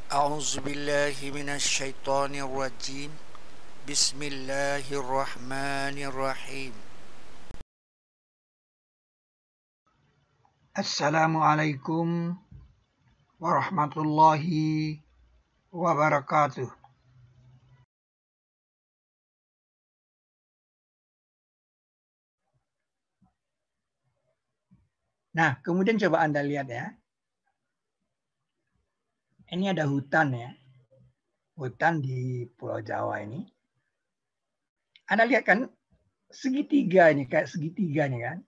أعوذ بالله من الشيطان الرجيم بسم الله الرحمن الرحيم Assalamualaikum warahmatullahi wabarakatuh. Nah, kemudian coba Anda lihat ya. Ini ada hutan ya. Hutan di Pulau Jawa ini. Anda lihat kan segitiga ini, kayak segitiga nih kan.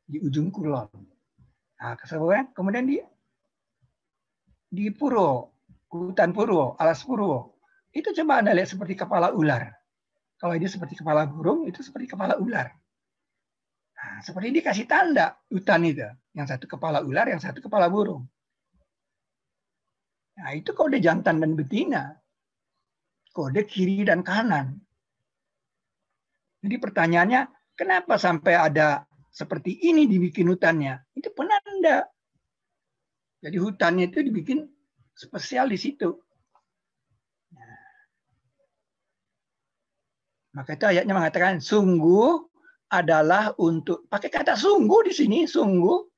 Di ujung kulon. Nah, kemudian di Puro, hutan Puro, alas Puro. Itu coba Anda lihat seperti kepala ular. Kalau ini seperti kepala burung, itu seperti kepala ular. Nah, seperti ini dikasih tanda hutan itu. Yang satu kepala ular, yang satu kepala burung. Nah, itu kode jantan dan betina. Kode kiri dan kanan. Jadi pertanyaannya, kenapa sampai ada seperti ini dibikin hutannya? Itu penanda. Jadi hutannya itu dibikin spesial di situ. Nah, maka itu ayatnya mengatakan, sungguh adalah untuk, pakai kata sungguh di sini, sungguh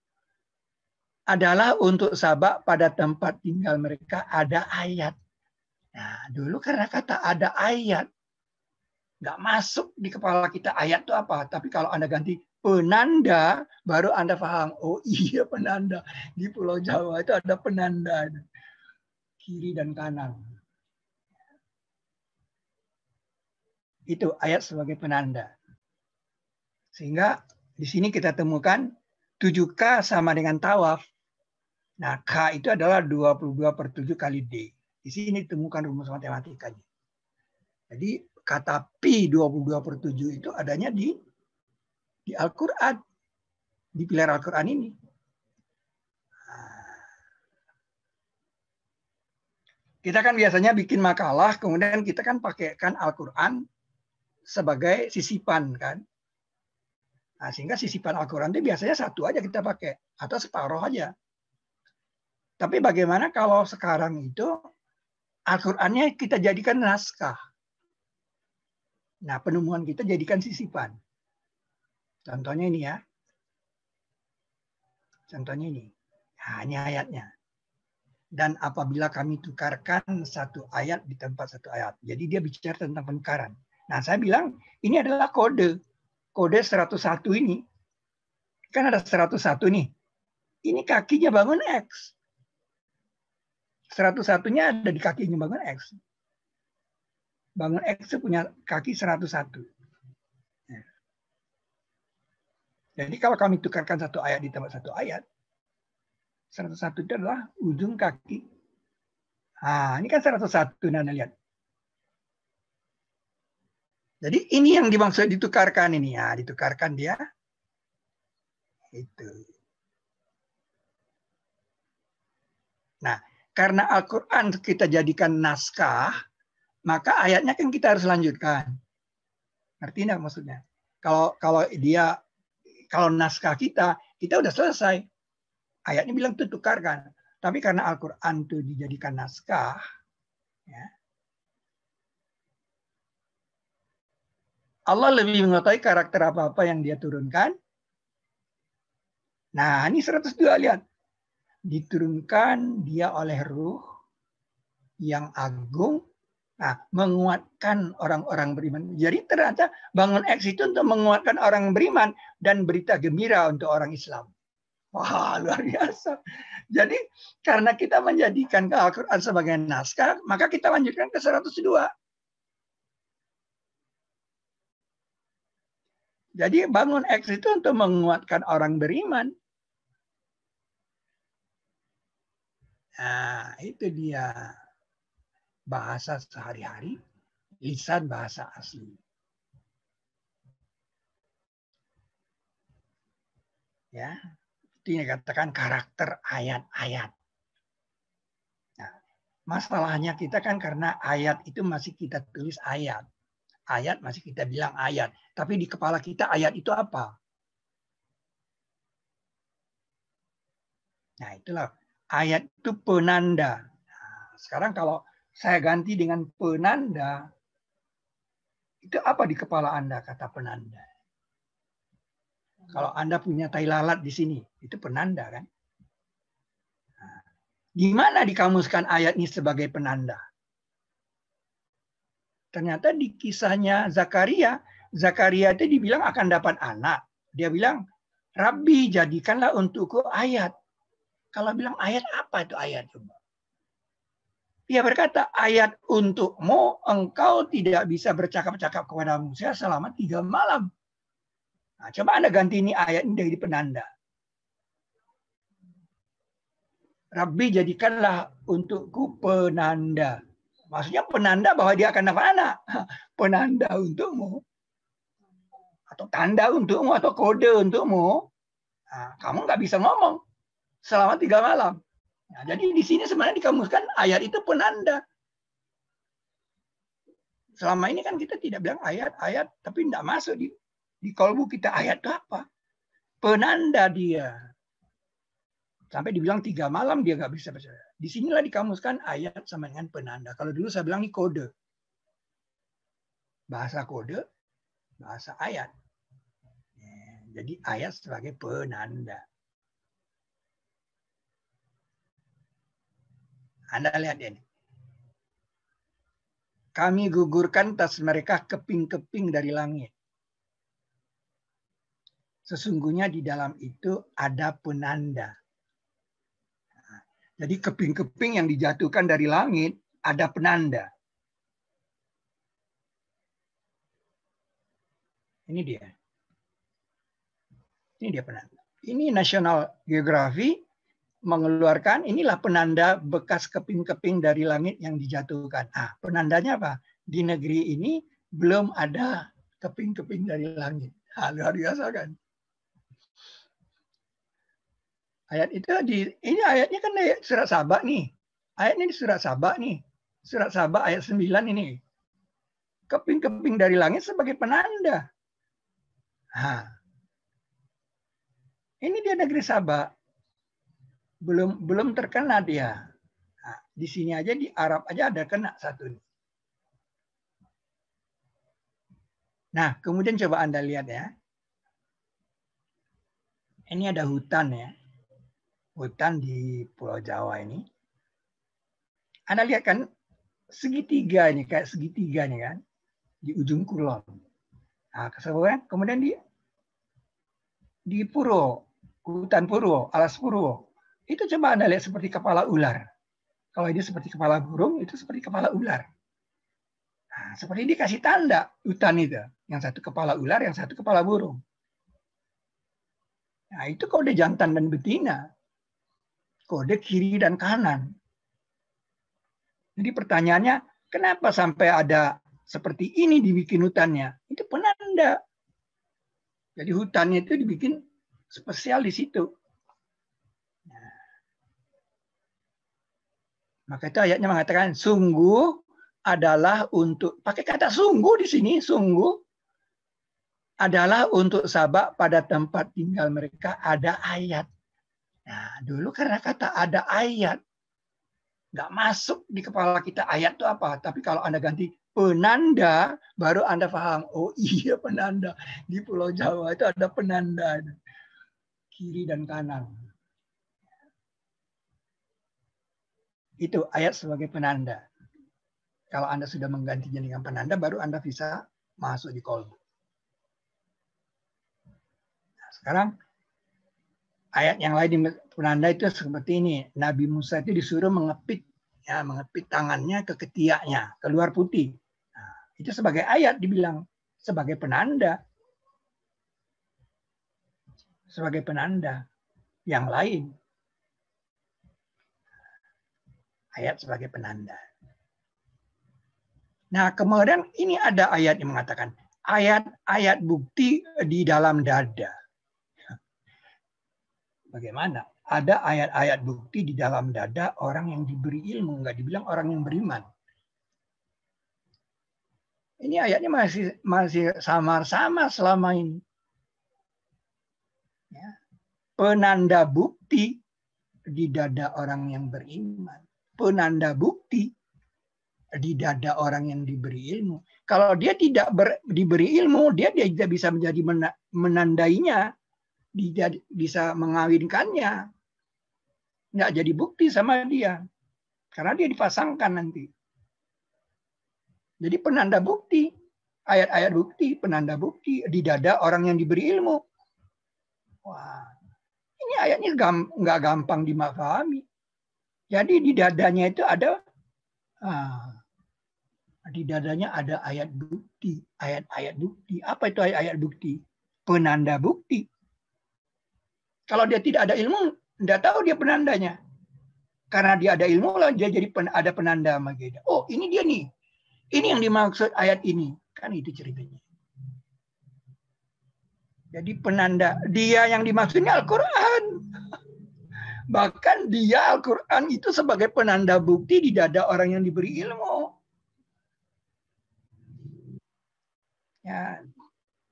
adalah untuk sabak pada tempat tinggal mereka ada ayat. Nah, dulu karena kata ada ayat, nggak masuk di kepala kita ayat itu apa. Tapi kalau Anda ganti penanda, baru Anda paham. Oh iya penanda. Di Pulau Jawa itu ada penanda. Kiri dan kanan. Itu ayat sebagai penanda. Sehingga di sini kita temukan 7K sama dengan tawaf. Nah, K itu adalah 22/7 kali D. Di sini ditemukan rumus matematikanya. Jadi kata pi 22/7 itu adanya di Al-Quran. Di pilar Al-Quran ini. Kita kan biasanya bikin makalah, kemudian kita kan pakaikan Al-Quran sebagai sisipan kan. Nah, sehingga sisipan Al-Quran itu biasanya satu aja kita pakai atau separuh aja. Tapi bagaimana kalau sekarang itu Al-Qurannya kita jadikan naskah. Nah, penemuan kita jadikan sisipan. Contohnya ini ya. Contohnya ini. Nah, ini ayatnya. Dan apabila kami tukarkan satu ayat di tempat satu ayat. Jadi dia bicara tentang penukaran. Nah, saya bilang ini adalah kode. Kode 101 ini. Kan ada 101 nih. Ini kakinya bangun X. 101-nya ada di kakinya bangun X. Bangun X itu punya kaki 101. Jadi kalau kami tukarkan satu ayat di tempat satu ayat, 101 itu adalah ujung kaki. Nah, ini kan 101. Nah, Anda lihat. Jadi ini yang dimaksud ditukarkan ini ya, ditukarkan dia. Itu. Nah, karena Al-Quran kita jadikan naskah, maka ayatnya kan kita harus lanjutkan. Ngerti nggak maksudnya? Kalau naskah kita udah selesai. Ayatnya bilang itu tukarkan. Tapi karena Al-Quran itu dijadikan naskah, ya, Allah lebih mengetahui karakter apa-apa yang dia turunkan. Nah, ini 102 lihat. Diturunkan dia oleh ruh yang agung, nah, menguatkan orang-orang beriman. Jadi ternyata bangun X itu untuk menguatkan orang beriman dan berita gembira untuk orang Islam. Wah, luar biasa. Jadi karena kita menjadikan Al-Quran sebagai naskah, maka kita lanjutkan ke 102. Jadi bangun X itu untuk menguatkan orang beriman. Nah, itu dia bahasa sehari-hari, lisan bahasa asli. Ya, itu yang dikatakan karakter ayat-ayat. Nah, masalahnya kita kan karena ayat itu masih kita tulis ayat. Ayat masih kita bilang ayat. Tapi di kepala kita ayat itu apa? Nah, itulah ayat itu penanda. Nah, sekarang kalau saya ganti dengan penanda, itu apa di kepala Anda kata penanda? Kalau Anda punya tai lalat di sini, itu penanda kan? Nah, gimana dikamuskan ayat ini sebagai penanda? Ternyata di kisahnya Zakaria itu dibilang akan dapat anak. Dia bilang, Rabbi jadikanlah untukku ayat. Kalau bilang ayat, apa itu ayat? Coba. Dia berkata, ayat untukmu, engkau tidak bisa bercakap-cakap kepada manusia selama 3 malam. Nah, coba Anda ganti ini ayat ini jadi penanda. Rabbi jadikanlah untukku penanda. Maksudnya penanda bahwa dia akan dapat anak. Penanda untukmu. Atau tanda untukmu, atau kode untukmu. Nah, kamu nggak bisa ngomong selama 3 malam. Nah, jadi di sini sebenarnya dikamuskan ayat itu penanda. Selama ini kan kita tidak bilang ayat-ayat, tapi tidak masuk di kalbu kita ayat itu apa? Penanda dia. Sampai dibilang 3 malam dia nggak bisa baca. Di sinilah dikamuskan ayat sama dengan penanda. Kalau dulu saya bilang ini kode. Bahasa kode, bahasa ayat. Jadi ayat sebagai penanda. Anda lihat ini. Kami gugurkan atas mereka keping-keping dari langit. Sesungguhnya di dalam itu ada penanda. Jadi keping-keping yang dijatuhkan dari langit ada penanda. Ini dia. Ini dia penanda. Ini National Geography mengeluarkan inilah penanda bekas keping-keping dari langit yang dijatuhkan. Ah, penandanya apa? Di negeri ini belum ada keping-keping dari langit. Luar biasa kan? Ayat itu ini ayatnya kan surat Saba nih. Ayat ini surat Saba nih. Surat Saba ayat 9 ini. Keping-keping dari langit sebagai penanda. Nah, ini dia negeri Saba. Belum terkena dia. Nah, di sini aja di Arab aja ada kena satu. Nah, kemudian coba Anda lihat ya. Ini ada hutan ya. Hutan di Pulau Jawa ini. Anda lihat kan segitiga ini, kayak segitiga nih kan. Di ujung kulon. Nah, kemudian di Purwo, hutan Purwo, alas Purwo. Itu coba Anda lihat seperti kepala ular. Kalau ini seperti kepala burung, itu seperti kepala ular. Nah, seperti ini dikasih tanda hutan itu. Yang satu kepala ular, yang satu kepala burung. Nah, itu kode jantan dan betina. Kode kiri dan kanan. Jadi pertanyaannya, kenapa sampai ada seperti ini dibikin hutannya? Itu penanda. Jadi hutannya itu dibikin spesial di situ. Nah, maka itu ayatnya mengatakan, sungguh adalah untuk, pakai kata sungguh di sini, sungguh adalah untuk Saba pada tempat tinggal mereka ada ayat. Nah, dulu karena kata ada ayat, nggak masuk di kepala kita ayat itu apa. Tapi kalau Anda ganti penanda, baru Anda paham. Oh iya penanda. Di Pulau Jawa itu ada penanda. Kiri dan kanan. Itu ayat sebagai penanda. Kalau Anda sudah menggantinya dengan penanda, baru Anda bisa masuk di kolbu. Nah, sekarang ayat yang lain di penanda itu seperti ini. Nabi Musa itu disuruh mengepit tangannya ke ketiaknya, keluar putih. Nah, itu sebagai ayat dibilang, sebagai penanda. Sebagai penanda yang lain. Ayat sebagai penanda. Nah, kemudian ini ada ayat yang mengatakan, ayat-ayat bukti di dalam dada. Bagaimana? Ada ayat-ayat bukti di dalam dada orang yang diberi ilmu, nggak dibilang orang yang beriman. Ini ayatnya masih samar-samar selama ini. Ya. Penanda bukti di dada orang yang beriman. penanda bukti di dada orang yang diberi ilmu. Kalau dia tidak diberi ilmu, dia tidak bisa menjadi menandainya, bisa mengawinkannya. Nggak jadi bukti sama dia. Karena dia dipasangkan nanti. Jadi penanda bukti. Ayat-ayat bukti, penanda bukti di dada orang yang diberi ilmu. Wah, ini ayatnya nggak gampang dimahami. Jadi di dadanya itu ada, di dadanya ada ayat bukti, ayat-ayat bukti. Apa itu ayat-ayat bukti? Penanda bukti. Kalau dia tidak ada ilmu, nggak tahu dia penandanya. Karena dia ada ilmu, lah dia jadi ada penanda sama dia. Oh, ini dia nih. Ini yang dimaksud ayat ini. Kan itu ceritanya. Jadi penanda, dia yang dimaksudnya Al-Quran. Bahkan dia Al-Quran itu sebagai penanda bukti di dada orang yang diberi ilmu. Ya,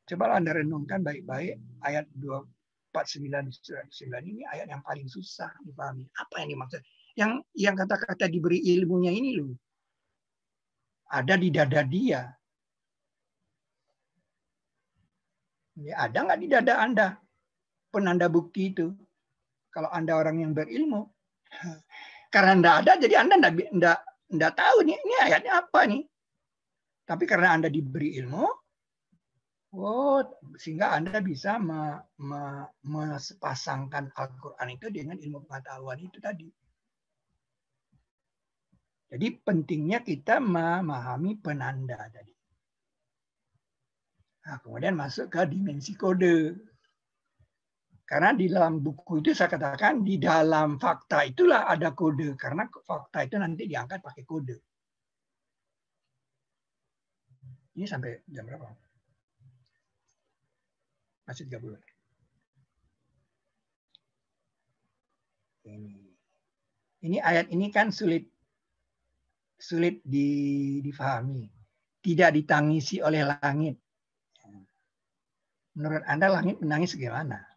coba Anda renungkan baik-baik ayat 249 surat 9 ini ayat yang paling susah dipahami. Apa yang dimaksud? Yang kata-kata diberi ilmunya ini loh. Ada di dada dia. Ya, ada nggak di dada Anda penanda bukti itu? Kalau Anda orang yang berilmu. Karena Anda ada, jadi Anda nggak tahu nih, ini ayatnya apa nih. Tapi karena Anda diberi ilmu, sehingga Anda bisa mempasangkan Al-Quran itu dengan ilmu pengetahuan itu tadi. Jadi pentingnya kita memahami penanda tadi. Nah, kemudian masuk ke dimensi kode. Karena di dalam buku itu saya katakan di dalam fakta itulah ada kode. Karena fakta itu nanti diangkat pakai kode. Ini sampai jam berapa? Masih 30. Ini ayat ini kan sulit difahami. Tidak ditangisi oleh langit. Menurut Anda langit menangis bagaimana?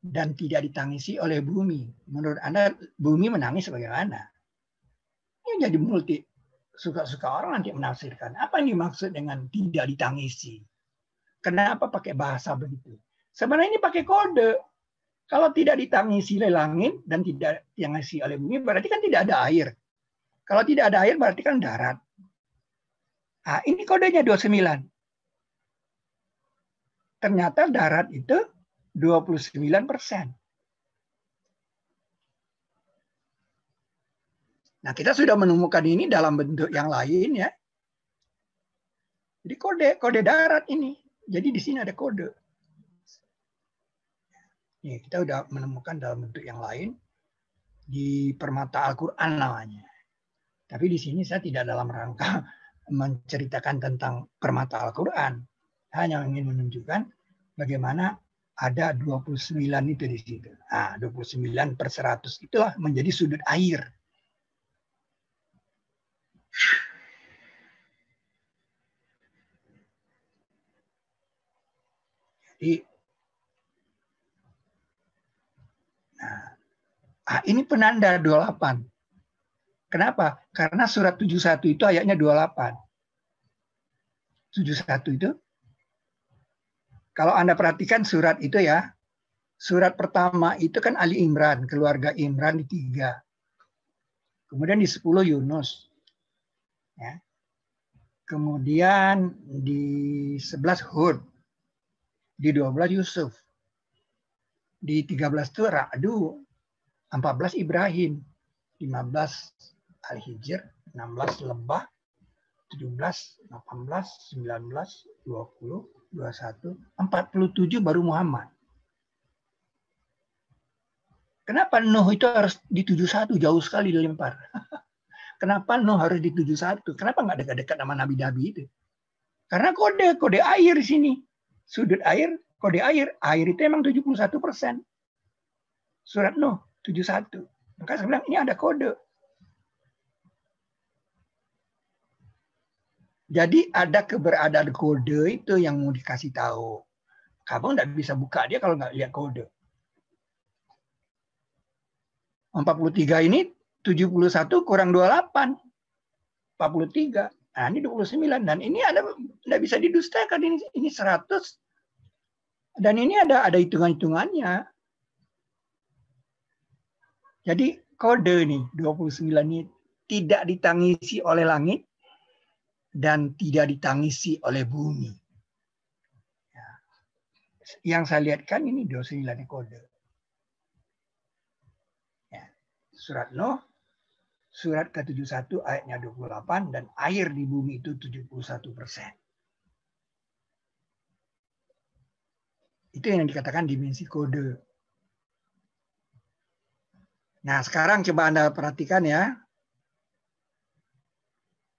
Dan tidak ditangisi oleh bumi. Menurut Anda bumi menangis bagaimana? Ini jadi multi. Suka-suka orang nanti menafsirkan. Apa yang dimaksud dengan tidak ditangisi? Kenapa pakai bahasa begitu? Sebenarnya ini pakai kode. Kalau tidak ditangisi oleh langit dan tidak ditangisi oleh bumi, berarti kan tidak ada air. Kalau tidak ada air, berarti kan darat. Nah, ini kodenya 29. Ternyata darat itu 29%. Nah, kita sudah menemukan ini dalam bentuk yang lain ya. Jadi kode darat ini. Jadi di sini ada kode. Nih, kita sudah menemukan dalam bentuk yang lain di permata Al-Quran namanya. Tapi di sini saya tidak dalam rangka menceritakan tentang permata Al-Quran. Hanya ingin menunjukkan bagaimana ada 29 itu di situ. Nah, 29/100 itulah menjadi sudut air. Jadi, ini penanda 28. Kenapa? Karena surat 71 itu ayatnya 28. 71 itu, kalau Anda perhatikan surat itu ya, surat pertama itu kan Ali Imran, keluarga Imran di 3. Kemudian di 10 Yunus. Ya. Kemudian di 11 Hud. Di 12 Yusuf. Di 13 itu Ra'du. 14 Ibrahim. 15 Al-Hijr. 16 Lebah. 17, 18, 19, 20, 21, 47 baru Muhammad. Kenapa Nuh itu harus di 71? Jauh sekali dilempar. Kenapa Nuh harus di 71? Kenapa nggak dekat-dekat sama nabi-nabi itu? Karena kode air di sini. Sudut air, kode air. Air itu emang 71%. Surat Nuh 71. Maka saya bilang ini ada kode. Jadi ada keberadaan kode itu yang mau dikasih tahu. Kamu nggak bisa buka dia kalau nggak lihat kode. 43 ini 71 kurang 28, 43. Nah, ini 29. Dan ini tidak bisa didustakan. Ini 100. Dan ini ada hitungan-hitungannya. Jadi kode nih 29 ini tidak ditangisi oleh langit dan tidak ditangisi oleh bumi. Ya. Yang saya lihat kan ini 29 kode. Ya. Surat Nuh, surat ke-71 ayatnya 28 dan air di bumi itu 71%. Itu yang dikatakan dimensi kode. Nah, sekarang coba Anda perhatikan ya.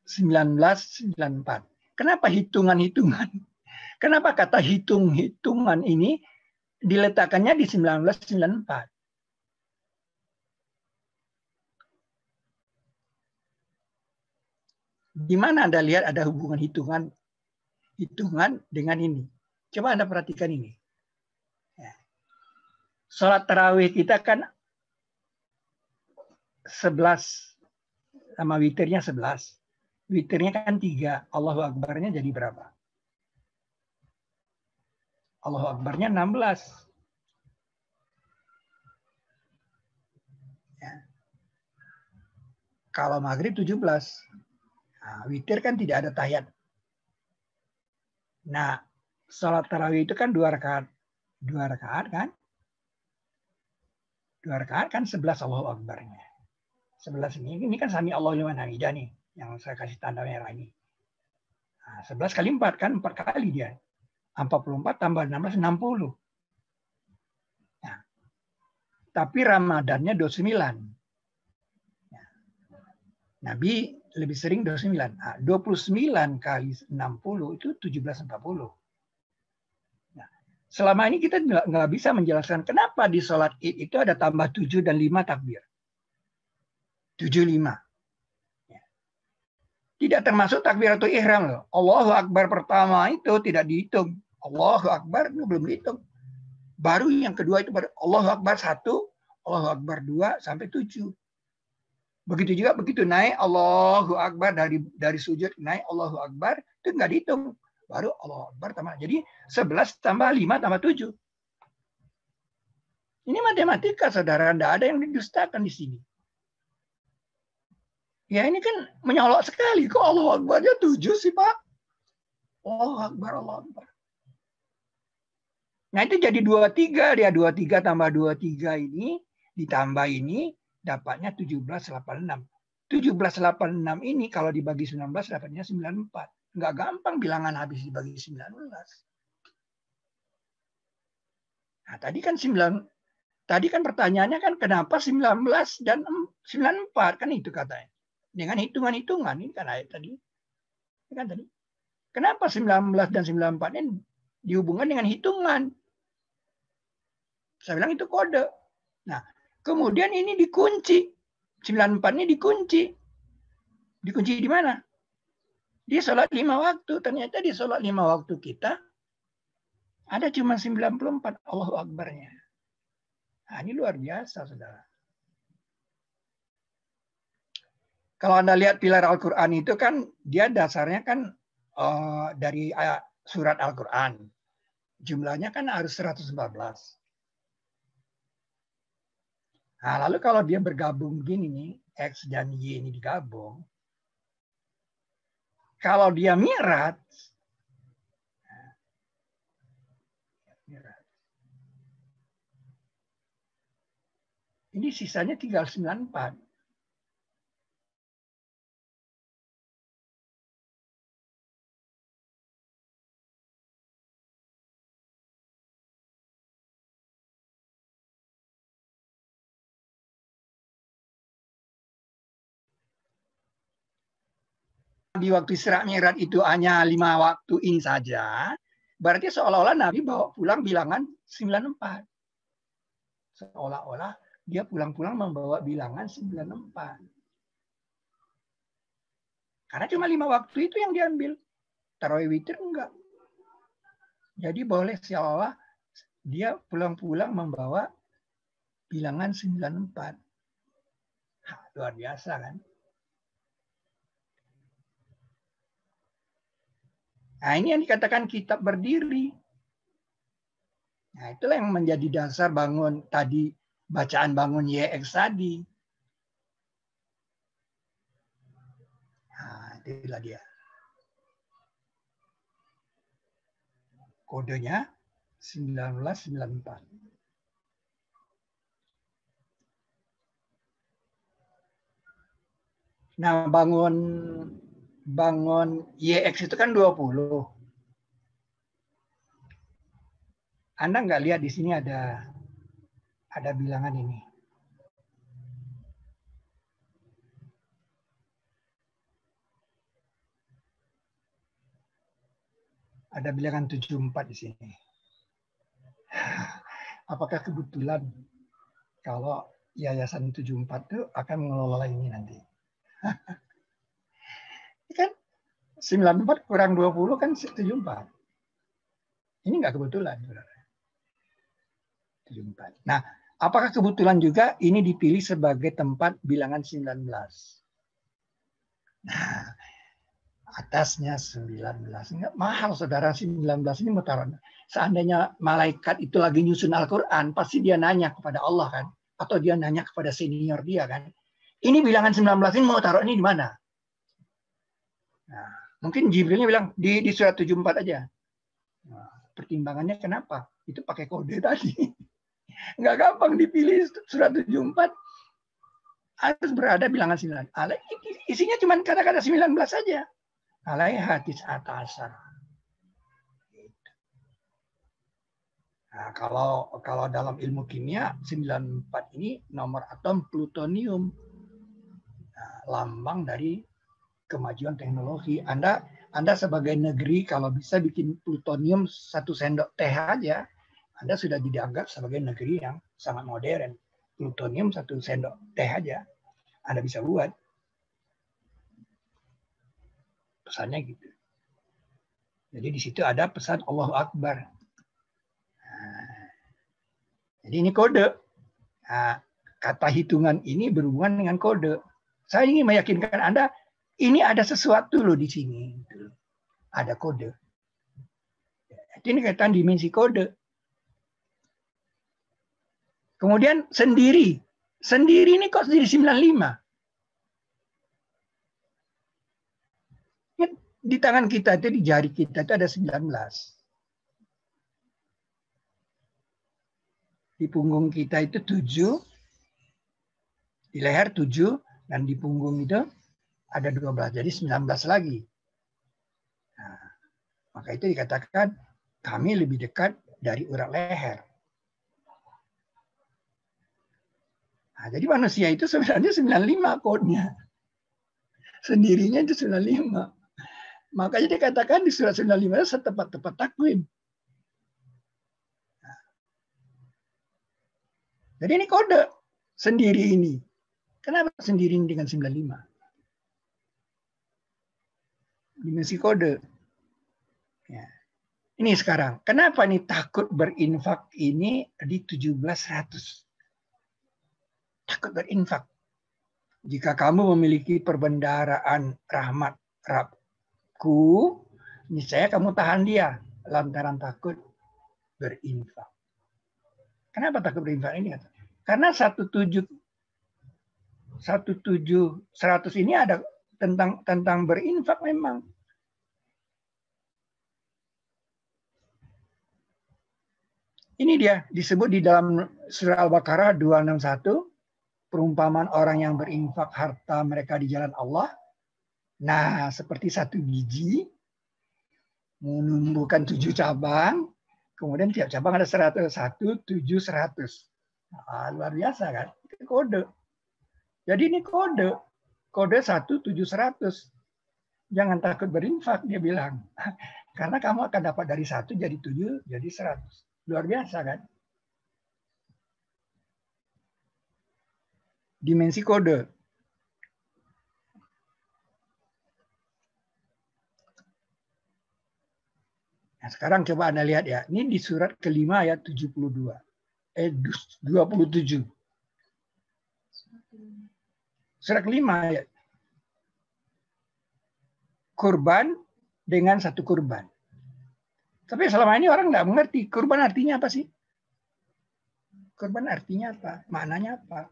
1994. Kenapa hitungan-hitungan? Kenapa kata hitung-hitungan ini diletakkannya di 1994? Di mana Anda lihat ada hubungan hitungan dengan ini? Coba Anda perhatikan ini. Sholat tarawih kita kan 11 sama witirnya 11. Witirnya kan 3. Allahu Akbarnya jadi berapa? Allahu Akbarnya 16. Ya. Kalau maghrib 17. Nah, witir kan tidak ada tahiyat. Nah, sholat tarawih itu kan 2 rakaat. 2 rakaat kan? 2 rakaat kan 11 Allahu Akbarnya. 11 ini kan sami Allahu liman hamidah nih. Yang saya kasih tanda merah ini. Nah, 11 kali 4 kan 4 kali dia. 44 tambah 16, 60. Nah, tapi Ramadannya 29. Nah, Nabi lebih sering 29. Nah, 29 kali 60 itu 1740. Nah, selama ini kita nggak bisa menjelaskan kenapa di sholat Id itu ada tambah 7 dan 5 takbir. 75. Tidak termasuk takbiratul ihram loh. Allahu Akbar pertama itu tidak dihitung. Allahu Akbar itu belum dihitung. Baru yang kedua itu baru Allahu Akbar 1, Allahu Akbar 2 sampai 7. Begitu juga begitu naik Allahu Akbar dari sujud naik Allahu Akbar itu nggak dihitung. Baru Allahu Akbar tambah. Jadi 11 tambah 5 tambah 7. Ini matematika saudara, tidak ada yang didustakan di sini. Ya ini kan menyolok sekali. Kok Allahu Akbarnya 7 sih Pak? Allahu Akbar, Allahu Akbar. Nah itu jadi 23. Dia 23 tambah 23 ini ditambah ini dapatnya 1786. 1786 ini kalau dibagi 19 dapatnya 94. Nggak gampang bilangan habis dibagi 19. Nah tadi kan pertanyaannya kan kenapa 19 dan 94 kan itu katanya. Dengan hitungan-hitungan ini kan ayat tadi. Ini kan tadi. Kenapa 19 dan 94 ini dihubungkan dengan hitungan? Saya bilang itu kode. Nah, kemudian ini dikunci. 94 ini dikunci. Dikunci di mana? Di sholat 5 waktu. Ternyata di sholat 5 waktu kita ada cuma 94 Allahu Akbarnya. Nah, ini luar biasa, saudara. Kalau Anda lihat pilar Al-Quran itu kan dia dasarnya kan dari surat Al-Quran. Jumlahnya kan harus 114. Nah, lalu kalau dia bergabung begini nih, X dan Y ini digabung. Kalau dia mi'raj, ini sisanya tinggal 94. Di waktu Isra Mi'raj itu hanya 5 waktu ini saja, berarti seolah-olah Nabi bawa pulang bilangan 94. Seolah-olah dia pulang-pulang membawa bilangan 94. Karena cuma 5 waktu itu yang diambil. Tarawih witir enggak. Jadi boleh seolah dia pulang-pulang membawa bilangan 94. Luar biasa kan? Nah, ini yang dikatakan kitab berdiri. Nah, itulah yang menjadi dasar bangun tadi, bacaan bangun YX tadi. Nah, itulah dia. Kodenya 1994. Nah, bangun YX itu kan 20. Anda nggak lihat di sini ada bilangan ini. Ada bilangan 74 di sini. Apakah kebetulan kalau Yayasan 74 itu akan mengelola ini nanti? Kan 94 kurang 20 kan 74. Ini nggak kebetulan. 74. Nah, apakah kebetulan juga ini dipilih sebagai tempat bilangan 19? Nah, atasnya 19. Nggak mahal, saudara. 19 ini mau taruh. Seandainya malaikat itu lagi nyusun Al-Quran, pasti dia nanya kepada Allah kan? Atau dia nanya kepada senior dia kan? Ini bilangan 19 ini mau taruh ini di mana? Nah, mungkin Jibrilnya bilang di surat 74 aja. Nah, pertimbangannya kenapa? Itu pakai kode tadi. Nggak gampang dipilih surat 74. Harus berada bilangan 9. Isinya cuma kata-kata 19 saja. Alaiha tis'atasar. Nah, kalau dalam ilmu kimia 94 ini nomor atom plutonium. Nah, lambang dari kemajuan teknologi. Anda sebagai negeri kalau bisa bikin plutonium 1 sendok teh aja, Anda sudah dianggap sebagai negeri yang sangat modern. Plutonium 1 sendok teh aja Anda bisa buat. Pesannya gitu. Jadi di situ ada pesan Allahu Akbar. Nah, jadi ini kode. Nah, kata hitungan ini berhubungan dengan kode. Saya ingin meyakinkan Anda, ini ada sesuatu loh di sini. Ada kode. Ini kaitan dimensi kode. Kemudian sendiri. Sendiri ini kok sendiri 95? Di tangan kita itu, di jari kita itu ada 19. Di punggung kita itu 7. Di leher 7. Dan di punggung itu ada 12. Jadi 19 lagi. Nah, maka itu dikatakan kami lebih dekat dari urat leher. Nah, jadi manusia itu sebenarnya 95 kodenya. Sendirinya itu 95. Makanya dikatakan di surat 95 setepat-tepat takwim. Nah, jadi ini kode sendiri ini. Kenapa sendiri ini dengan 95? Dimensi kode. Ya. Ini sekarang. Kenapa nih takut berinfak ini di 1700? Takut berinfak. Jika kamu memiliki perbendaharaan rahmat Rabbku, niscaya kamu tahan dia lantaran takut berinfak. Kenapa takut berinfak ini? Karena 1.7 100 ini ada tentang berinfak memang. Ini dia disebut di dalam surah Al-Baqarah 261. Perumpamaan orang yang berinfak harta mereka di jalan Allah. Nah, seperti 1 biji menumbuhkan 7 cabang, kemudian tiap cabang ada 100, 1, 7, 100. Nah, luar biasa kan? Itu kode. Jadi ini kode 1, 7, 100. Jangan takut berinfak, dia bilang. Karena kamu akan dapat dari 1 jadi 7, jadi 100. Luar biasa kan? Dimensi kode. Nah, sekarang coba Anda lihat ya. Ini di surat kelima ayat 72. 27. Surat kelima ya. Kurban dengan satu kurban. Tapi selama ini orang nggak mengerti kurban artinya apa sih? Kurban artinya apa? Maknanya apa?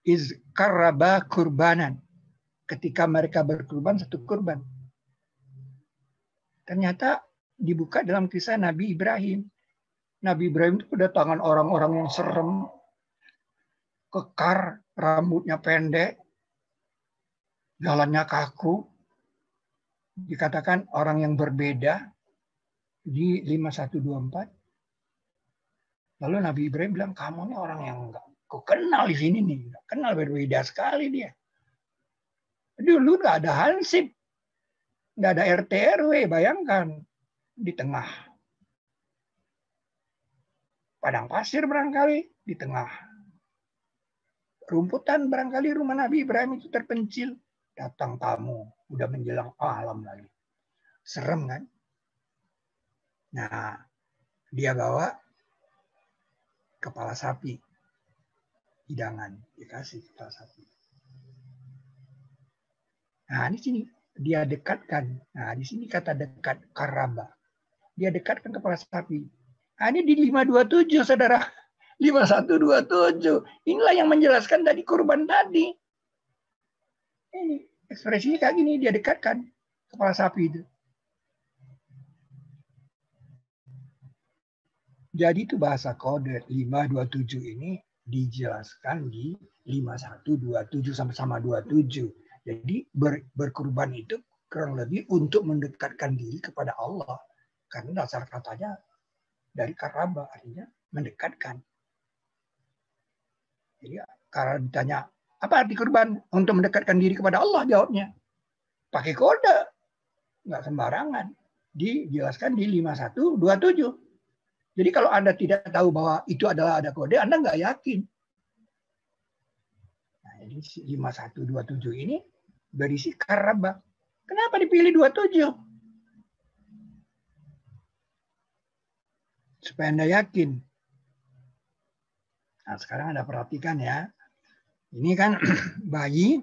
Iz karaba kurbanan. Ketika mereka berkurban satu kurban. Ternyata dibuka dalam kisah Nabi Ibrahim. Nabi Ibrahim itu kedatangan orang-orang yang serem, kekar, rambutnya pendek, jalannya kaku. Dikatakan orang yang berbeda di 5124. Lalu Nabi Ibrahim bilang, kamu ini orang yang enggak ku kenal di sini nih. Kenal berbeda sekali dia. Dulu nggak ada hansip. Nggak ada RT RW, bayangkan. Di tengah padang pasir barangkali, di tengah rumputan barangkali rumah Nabi Ibrahim itu terpencil. Datang tamu, udah menjelang malam lagi. Serem kan? Nah, dia bawa kepala sapi. Hidangan, dikasih kepala sapi. Nah, di sini dia dekatkan. Nah, di sini kata dekat, karaba. Dia dekatkan kepala sapi. Nah, ini di 527, saudara. 5127. Inilah yang menjelaskan dari kurban tadi. Ini ekspresinya kayak gini, dia dekatkan kepala sapi itu. Jadi itu bahasa kode 527 ini dijelaskan di 5127 sama-sama 27. Jadi berkurban itu kurang lebih untuk mendekatkan diri kepada Allah. Karena dasar katanya dari karaba, artinya mendekatkan. Jadi kalau ditanya, apa arti kurban? Untuk mendekatkan diri kepada Allah, jawabnya. Pakai kode. Nggak sembarangan. Dijelaskan di 5127. Jadi kalau Anda tidak tahu bahwa itu adalah ada kode, Anda nggak yakin. Nah, jadi 5127 ini berisi karaba. Kenapa dipilih 27? Supaya Anda yakin. Nah, sekarang Anda perhatikan ya. Ini kan bayi.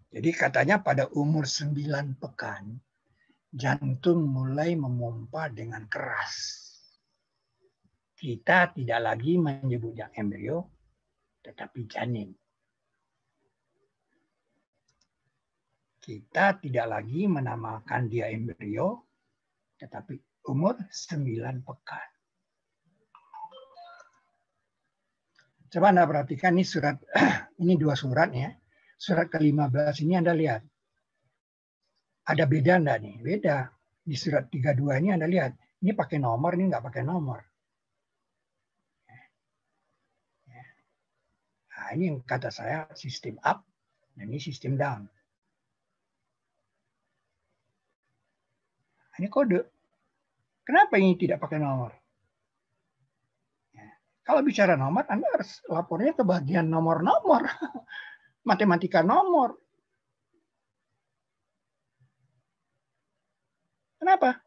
Jadi katanya pada umur 9 pekan, jantung mulai memompa dengan keras. Kita tidak lagi menyebutnya embrio, tetapi janin. Kita tidak lagi menamakan dia embrio, tetapi umur 9 pekan. Coba Anda perhatikan ini surat, ini dua surat ya. Surat ke-15 ini Anda lihat. Ada beda enggak nih? Beda. Di surat 32 ini Anda lihat. Ini pakai nomor, ini nggak pakai nomor. Nah, ini yang kata saya sistem up, dan ini sistem down. Ini kode. Kenapa ini tidak pakai nomor? Kalau bicara nomor, Anda harus lapornya ke bagian nomor-nomor. Matematika nomor. Kenapa?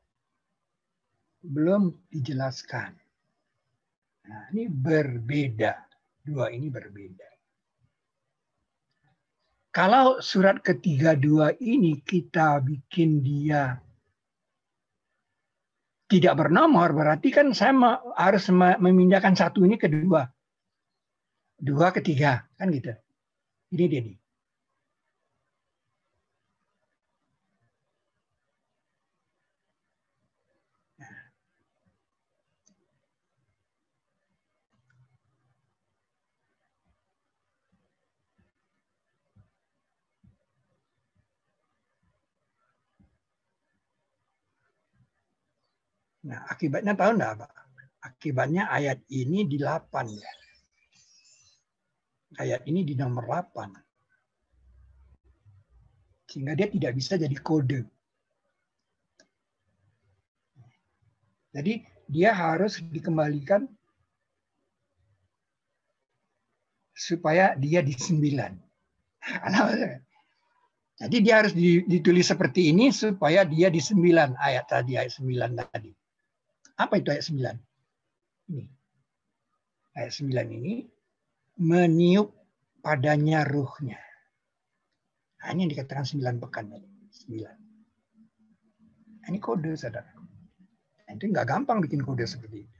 Belum dijelaskan. Nah, ini berbeda. Dua ini berbeda. Kalau surat ke-32 ini kita bikin dia tidak bernomor, berarti kan saya harus memindahkan satu ini ke dua. Dua ke tiga, kan gitu. Ini dia nih. Nah, akibatnya tahu enggak apa? Akibatnya ayat ini di 8 ya. Ayat ini di nomor 8. Sehingga dia tidak bisa jadi kode. Jadi dia harus dikembalikan supaya dia di 9. Jadi dia harus ditulis seperti ini supaya dia di 9 ayat 9 tadi. Apa itu ayat 9? Ini. Ayat 9 ini meniup padanya ruhnya. Nah, ini yang dikatakan 9 pekan. 9. Nah, ini kode, saudara. Nah, itu nggak gampang bikin kode seperti itu.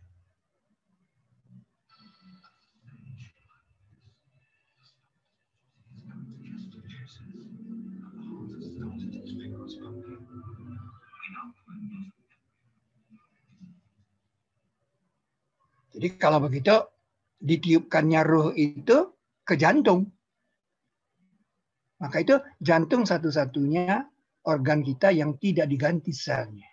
Jadi kalau begitu ditiupkannya ruh itu ke jantung. Maka itu jantung satu-satunya organ kita yang tidak diganti selnya.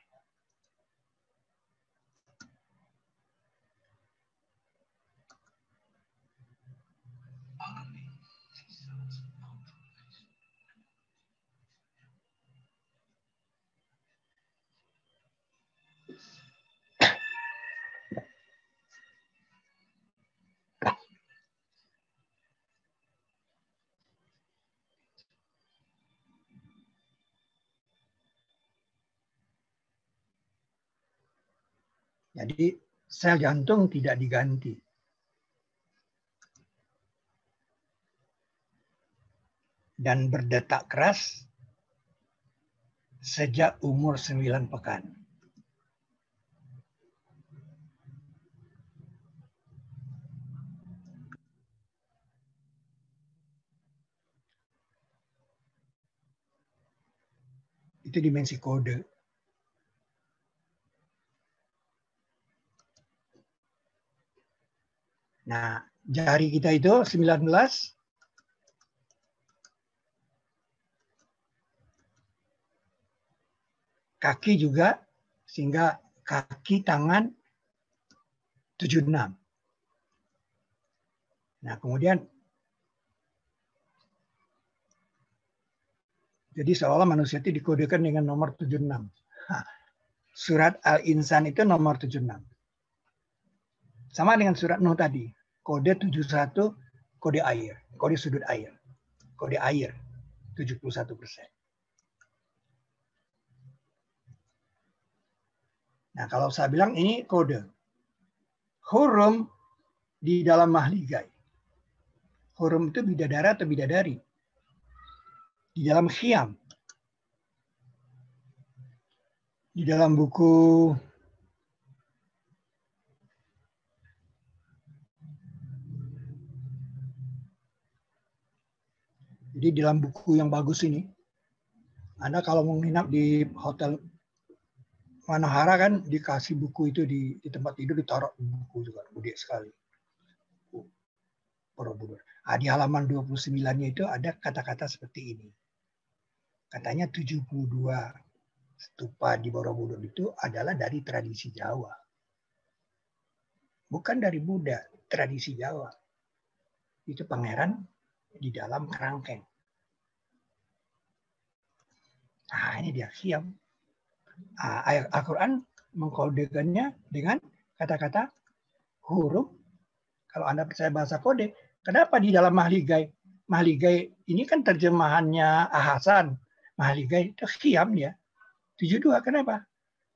Jadi sel jantung tidak diganti. Dan berdetak keras sejak umur 9 pekan. Itu dimensi kode. Nah, jari kita itu 19. Kaki juga, sehingga kaki tangan 76. Nah, kemudian jadi seolah manusia itu dikodekan dengan nomor 76. Surat Al-Insan itu nomor 76. Sama dengan surat Nuh tadi. Kode 71, kode air. Kode sudut air. Kode air, 71%. Nah, kalau saya bilang ini kode. Hurum di dalam mahligai. Hurum itu bidadara atau bidadari. Di dalam khiyam. Di dalam buku Jadi dalam buku yang bagus ini, Anda kalau mau nginap di hotel Manohara kan dikasih buku itu di tempat tidur, ditaruh buku juga, gede sekali. Borobudur. Nah, di halaman 29-nya itu ada kata-kata seperti ini. Katanya 72 stupa di Borobudur itu adalah dari tradisi Jawa. Bukan dari Buddha, tradisi Jawa. Itu pangeran di dalam kerangkeng. Nah, ini dia khiyam. Ayat Al-Quran mengkodekannya dengan kata-kata huruf. Kalau Anda percaya bahasa kode, kenapa di dalam mahligai? Mahligai ini kan terjemahannya Ahasan. Mahligai itu khiyam ya. 72, kenapa?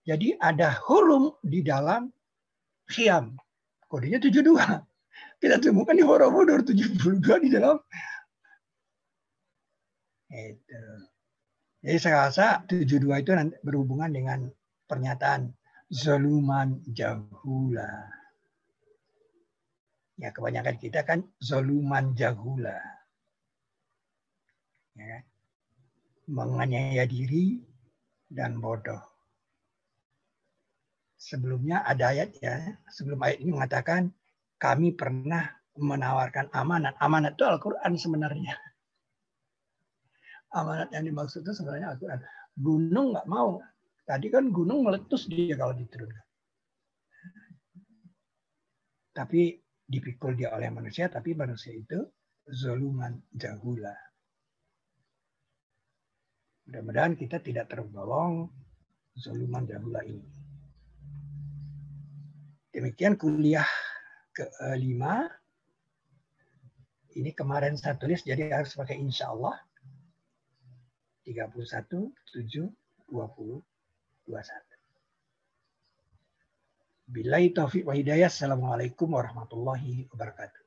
Jadi ada huruf di dalam khiyam. Kodenya 72. Kita temukan di Borobudur 72 di dalam. Itu. Jadi saya rasa 72 itu nanti berhubungan dengan pernyataan zaluman jahula. Ya, kebanyakan kita kan zaluman jahula. Ya, menganiaya diri dan bodoh. Sebelumnya ada ayat ya, sebelum ayat ini mengatakan kami pernah menawarkan amanat. Amanat itu Al-Quran sebenarnya. Amanat yang dimaksud itu sebenarnya Al-Quran. Gunung nggak mau. Tadi kan gunung meletus dia kalau diturunkan. Tapi dipikul dia oleh manusia, tapi manusia itu zaluman jahula. Mudah-mudahan kita tidak tergolong zaluman jahula ini. Demikian kuliah ke-5 Ini kemarin saya tulis, jadi harus pakai insya Allah. 31, 7, 20, 21. Billahi taufiq wa hidayah. Assalamualaikum warahmatullahi wabarakatuh.